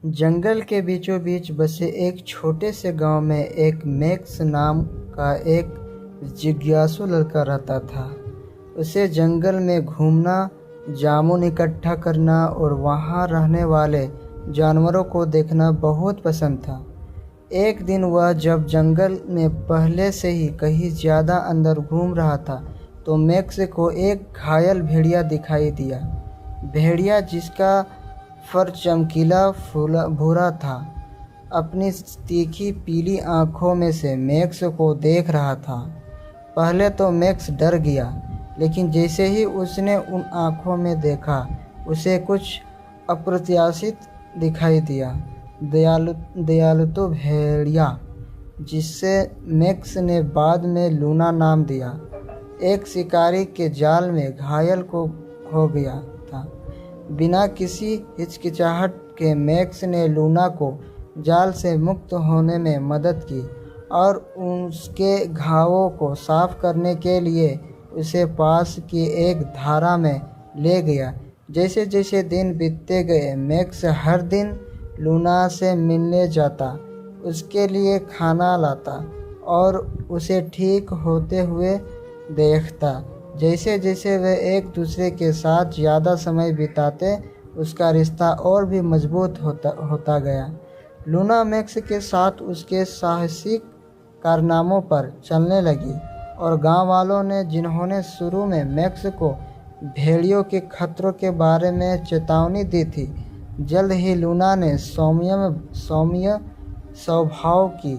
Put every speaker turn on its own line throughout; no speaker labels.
जंगल के बीचों बीच बसे एक छोटे से गांव में एक मैक्स नाम का एक जिज्ञासु लड़का रहता था। उसे जंगल में घूमना, जामुन इकट्ठा करना और वहां रहने वाले जानवरों को देखना बहुत पसंद था। एक दिन वह जब जंगल में पहले से ही कहीं ज़्यादा अंदर घूम रहा था तो मैक्स को एक घायल भेड़िया दिखाई दिया। भेड़िया, जिसका फर चमकीला भूरा था, अपनी तीखी पीली आंखों में से मैक्स को देख रहा था। पहले तो मैक्स डर गया, लेकिन जैसे ही उसने उन आंखों में देखा, उसे कुछ अप्रत्याशित दिखाई दिया। दयालु भेड़िया, जिससे मैक्स ने बाद में लूना नाम दिया, एक शिकारी के जाल में घायल हो गया था। बिना किसी हिचकिचाहट के मैक्स ने लूना को जाल से मुक्त होने में मदद की और उसके घावों को साफ करने के लिए उसे पास की एक धारा में ले गया। जैसे जैसे दिन बीतते गए, मैक्स हर दिन लूना से मिलने जाता, उसके लिए खाना लाता और उसे ठीक होते हुए देखता। जैसे जैसे वे एक दूसरे के साथ ज़्यादा समय बिताते, उसका रिश्ता और भी मजबूत होता गया। लूना मैक्स के साथ उसके साहसिक कारनामों पर चलने लगी और गांव वालों ने, जिन्होंने शुरू में मैक्स को भेड़ियों के खतरों के बारे में चेतावनी दी थी, जल्द ही लूना ने सौम्य स्वभाव की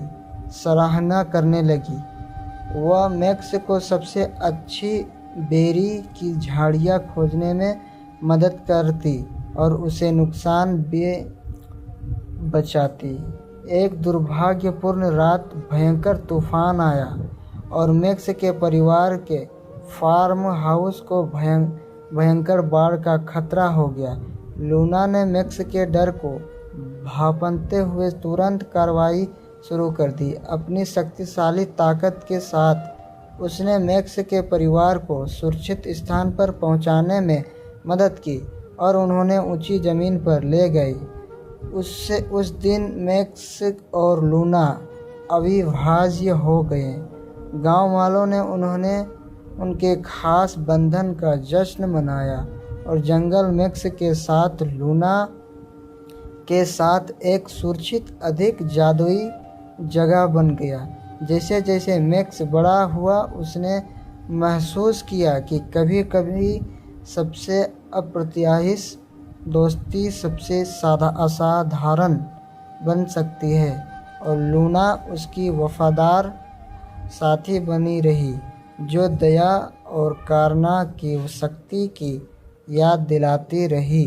सराहना करने लगी। वह मैक्स को सबसे अच्छी बेरी की झाड़ियाँ खोजने में मदद करती और उसे नुकसान भी बचाती। एक दुर्भाग्यपूर्ण रात भयंकर तूफान आया और मैक्स के परिवार के फार्म हाउस को भयंकर बाढ़ का खतरा हो गया। लूना ने मैक्स के डर को भांपते हुए तुरंत कार्रवाई शुरू कर दी। अपनी शक्तिशाली ताकत के साथ उसने मैक्स के परिवार को सुरक्षित स्थान पर पहुंचाने में मदद की और उन्होंने ऊंची ज़मीन पर ले गए। उस दिन मैक्स और लूना अविभाज्य हो गए। गांव वालों ने उनके खास बंधन का जश्न मनाया और जंगल मैक्स के साथ लूना के साथ एक सुरक्षित, अधिक जादुई जगह बन गया। जैसे जैसे मैक्स बड़ा हुआ, उसने महसूस किया कि कभी कभी सबसे अप्रत्याशित दोस्ती सबसे असाधारण बन सकती है और लूना उसकी वफादार साथी बनी रही, जो दया और करुणा की शक्ति की याद दिलाती रही।